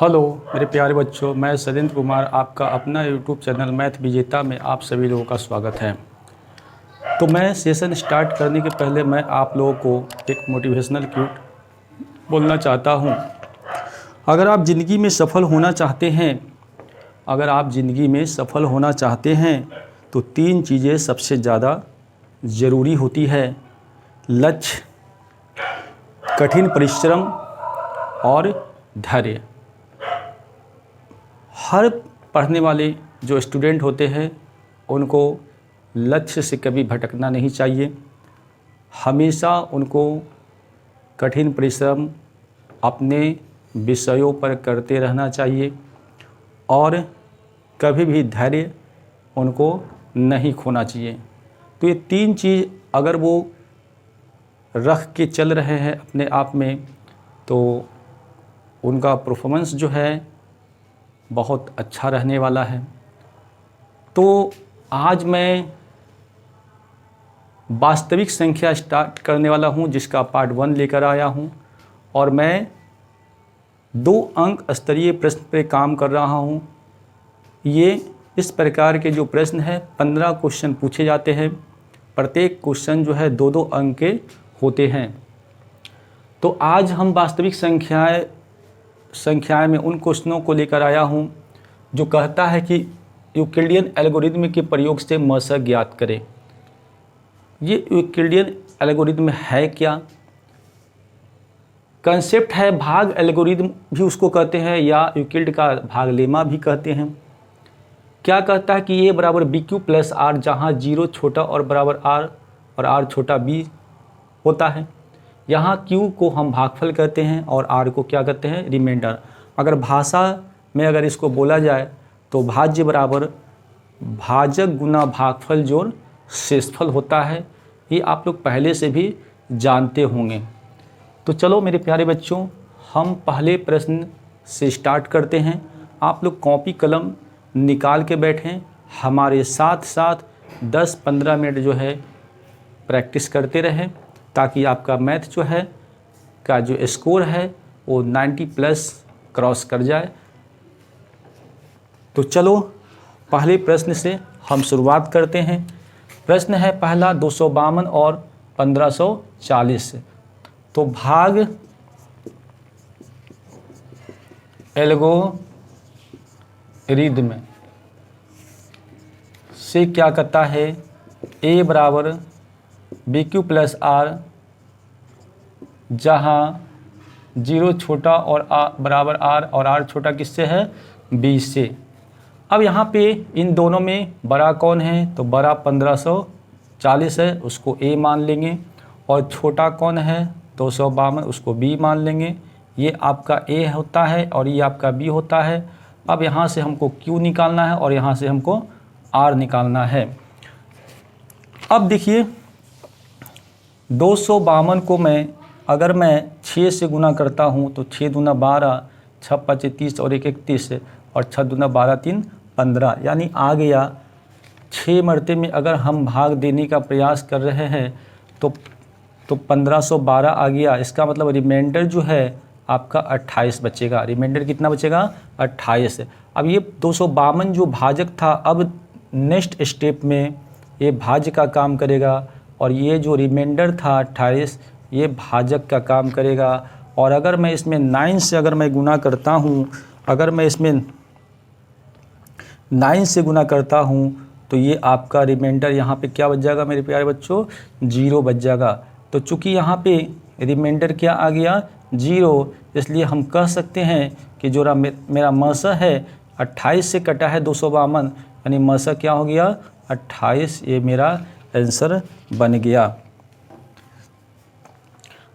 Hello मेरे प्यारे बच्चों, मैं सैलेंद्र कुमार आपका अपना यूट्यूब चैनल मैथ विजेता में आप सभी लोगों का स्वागत है। तो मैं सेशन स्टार्ट करने के पहले मैं आप लोगों को एक मोटिवेशनल क्यूट बोलना चाहता हूँ। अगर आप ज़िंदगी में सफल होना चाहते हैं तो 3 चीज़ें सबसे ज़्यादा ज़रूरी होती है: लक्ष्य, कठिन परिश्रम और धैर्य। हर पढ़ने वाले जो स्टूडेंट होते हैं उनको लक्ष्य से कभी भटकना नहीं चाहिए। हमेशा उनको कठिन परिश्रम अपने विषयों पर करते रहना चाहिए और कभी भी धैर्य उनको नहीं खोना चाहिए। तो ये 3 चीज़ अगर वो रख के चल रहे हैं अपने आप में तो उनका परफॉर्मेंस जो है बहुत अच्छा रहने वाला है। तो आज मैं वास्तविक संख्या स्टार्ट करने वाला हूं जिसका पार्ट 1 लेकर आया हूं और मैं 2 अंक स्तरीय प्रश्न पे काम कर रहा हूं। ये इस प्रकार के जो प्रश्न है 15 क्वेश्चन पूछे जाते हैं। प्रत्येक क्वेश्चन जो है 2-2 अंक के होते हैं। तो आज हम वास्तविक संख्याएं में उन क्वेश्चनों को लेकर आया हूं जो कहता है कि यूक्लिडियन एल्गोरिदम के प्रयोग से मशक ज्ञात करें। ये यूक्लिडियन एल्गोरिदम है क्या? कंसेप्ट है भाग एल्गोरिदम भी उसको कहते हैं या यूक्लिड का भाग लेमा भी कहते हैं। क्या कहता है कि ए बराबर बी क्यू प्लस आर, जहाँ 0 छोटा और बराबर आर और आर छोटा बी होता है। यहाँ क्यू को हम भागफल कहते हैं और आर को क्या कहते हैं? रिमाइंडर। अगर भाषा में अगर इसको बोला जाए तो भाज्य बराबर भाजक गुना भागफल जोड़ शेषफल होता है। ये आप लोग पहले से भी जानते होंगे। तो चलो मेरे प्यारे बच्चों, हम पहले प्रश्न से स्टार्ट करते हैं। आप लोग कॉपी कलम निकाल के बैठें, हमारे साथ साथ 10-15 मिनट जो है प्रैक्टिस करते रहें ताकि आपका मैथ जो है का जो स्कोर है वो 90+ क्रॉस कर जाए। तो चलो पहले प्रश्न से हम शुरुआत करते हैं। प्रश्न है पहला 252 और 1540। तो भाग एल्गोरिदम से क्या कहता है? ए बराबर बी क्यू प्लस आर, जहाँ 0 छोटा और बराबर आर और आर छोटा किससे है? बी से। अब यहाँ पे इन दोनों में बड़ा कौन है? तो बड़ा 1540 है, उसको ए मान लेंगे। और छोटा कौन है? 252, उसको बी मान लेंगे। ये आपका ए होता है और ये आपका बी होता है। अब यहाँ से हमको क्यू निकालना है और यहाँ से हमको आर निकालना है। अब देखिए 252 को अगर मैं 6 से गुना करता हूँ तो 6 दूना 12, 6 5 30 और 1 31 और 6 दूना 12 3 15, यानी आ गया 6 मरते में अगर हम भाग देने का प्रयास कर रहे हैं तो 1512 आ गया। इसका मतलब रिमाइंडर जो है आपका 28 बचेगा। रिमाइंडर कितना बचेगा? 28। अब ये 252 जो भाजक था, अब नेक्स्ट स्टेप में ये भाज्य का काम करेगा और ये जो रिमाइंडर था 28 ये भाजक का काम करेगा। और अगर मैं इसमें 9 से अगर मैं गुना करता हूँ, अगर मैं इसमें 9 से गुना करता हूँ तो ये आपका रिमाइंडर यहाँ पे क्या बच जाएगा मेरे प्यारे बच्चों? 0 बच जाएगा। तो चूँकि यहाँ पे रिमाइंडर क्या आ गया? 0, इसलिए हम कह सकते हैं कि जो मेरा मसा है 28 से कटा है 252, यानी मसा क्या हो गया? 28। ये मेरा आंसर बन गया।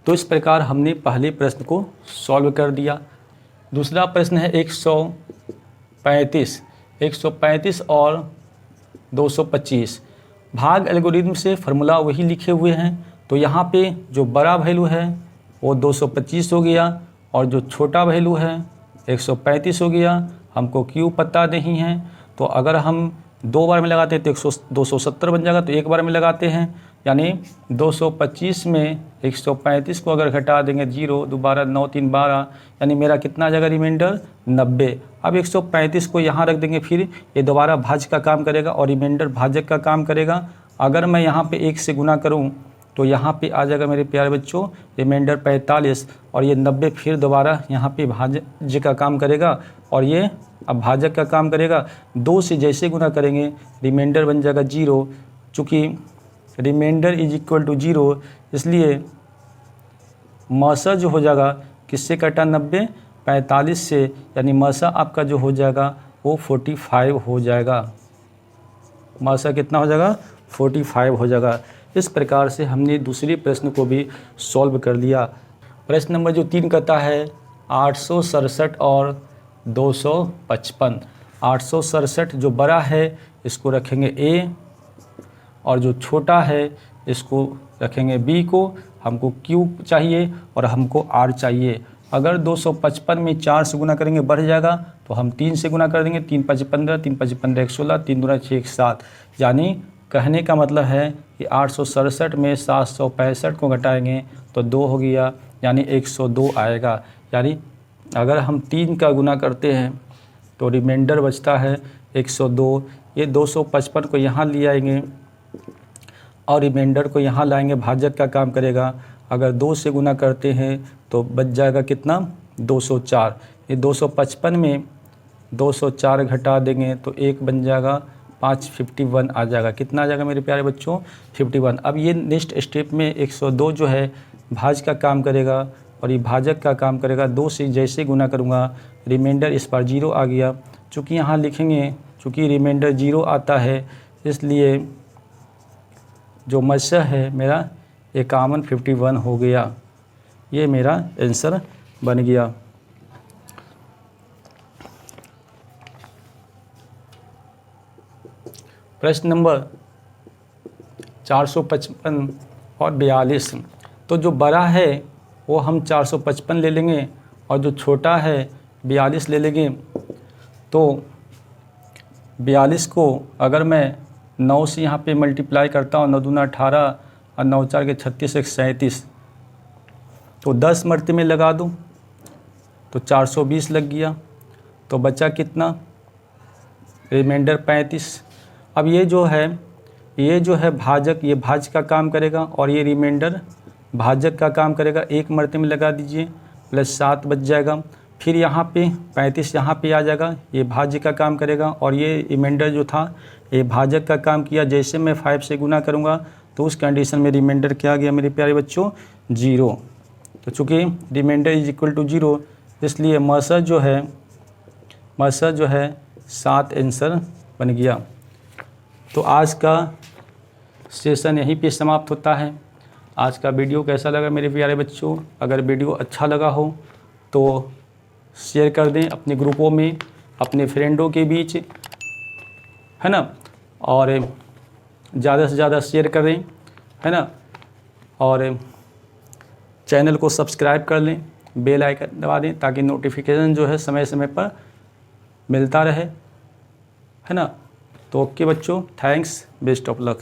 तो इस प्रकार हमने पहले प्रश्न को सॉल्व कर दिया। दूसरा प्रश्न है 135 और 225। भाग एल्गोरिदम से फार्मूला वही लिखे हुए हैं। तो यहाँ पे जो बड़ा वैल्यू है वो 225 हो गया और जो छोटा वैल्यू है 135 हो गया। हमको क्यू पता नहीं है, तो अगर हम 2 बार में लगाते हैं तो 270 बन जाएगा। तो 1 बार में लगाते हैं यानी 225 में 135 को अगर घटा देंगे 0, दोबारा 9 3 12, यानी मेरा कितना आ जाएगा रिमाइंडर 90। अब 135 को यहाँ रख देंगे, फिर ये दोबारा भाज्य का काम करेगा और रिमाइंडर भाजक का काम करेगा। अगर मैं यहाँ पे 1 से गुना करूँ तो यहाँ पे आ जाएगा मेरे प्यारे बच्चों रिमाइंडर 45, और ये 90 फिर दोबारा यहाँ पे भाज्य का काम करेगा और ये अब भाजक का काम करेगा। 2 से जैसे गुना करेंगे रिमाइंडर बन जाएगा 0, चूँकि रिमाइंडर इज इक्वल टू 0, इसलिए मसा जो हो जाएगा किससे कटा 90, 45 से, यानी मसा आपका जो हो जाएगा वो 45 हो जाएगा। मसा कितना हो जाएगा 45 हो जाएगा। इस प्रकार से हमने दूसरे प्रश्न को भी सॉल्व कर लिया। प्रश्न नंबर जो 3 कहता है 867 और 255। 867 जो बड़ा है इसको रखेंगे A, और जो छोटा है इसको रखेंगे B को। हमको Q चाहिए और हमको R चाहिए। अगर 255 में 4 से गुना करेंगे बढ़ जाएगा, तो हम 3 से गुना कर देंगे। 3 5 15, 3 5 15 116, 3 दूना 6 1 7, यानी कहने का मतलब है कि 867 में 765 को घटाएंगे तो 2 हो गया, यानी 102 आएगा। यानी अगर हम 3 का गुना करते हैं तो रिमाइंडर बचता है 102। ये 255 को यहाँ ले आएंगे और रिमाइंडर को यहाँ लाएंगे, भाजक का काम करेगा। अगर 2 से गुना करते हैं तो बच जाएगा कितना 204। ये 255 में 204 घटा देंगे तो 1 बन जाएगा 5, 51 आ जाएगा। कितना आ जाएगा मेरे प्यारे बच्चों 51। अब ये नेक्स्ट स्टेप में 102 जो है भाज का काम करेगा और ये भाजक का काम करेगा। 2 से जैसे गुना करूँगा रिमाइंडर इस बार 0 आ गया। चूँकि यहाँ लिखेंगे, चूँकि रिमाइंडर 0 आता है इसलिए जो मसा है मेरा 51 हो गया। ये मेरा आंसर बन गया। प्रश्न नंबर 455 और 42। तो जो बड़ा है वो हम 455 ले लेंगे और जो छोटा है 42 ले लेंगे। तो 42 को अगर मैं 9 से यहाँ पे मल्टीप्लाई करता हूँ, 9 दूना 18 और 9 4 के 36 1 37, तो 10 मरते में लगा दूँ तो 420 लग गया। तो बचा कितना रिमाइंडर 35। अब ये जो है भाजक, ये भाज्य का काम करेगा और ये रिमाइंडर भाजक का काम करेगा। 1 मरते में लगा दीजिए प्लस 7 बच जाएगा। फिर यहाँ पे 35 यहाँ पे आ जाएगा, ये भाज्य का काम करेगा और ये रिमाइंडर जो था ये भाजक का काम किया। जैसे मैं 5 से गुना करूँगा तो उस कंडीशन में रिमाइंडर क्या आ गया मेरे प्यारे बच्चों 0। तो चूँकि रिमाइंडर इज इक्वल टू 0 इसलिए मसा जो है 7 आंसर बन गया। तो आज का सेशन यहीं पे समाप्त होता है। आज का वीडियो कैसा लगा मेरे प्यारे बच्चों? अगर वीडियो अच्छा लगा हो तो शेयर कर दें अपने ग्रुपों में, अपने फ्रेंडों के बीच, है ना, और ज़्यादा से ज़्यादा शेयर करें, है ना, और चैनल को सब्सक्राइब कर लें, बेल आइकन दबा दें ताकि नोटिफिकेशन जो है समय समय पर मिलता रहे, है ना। तो ओके बच्चों, थैंक्स, बेस्ट ऑफ लक।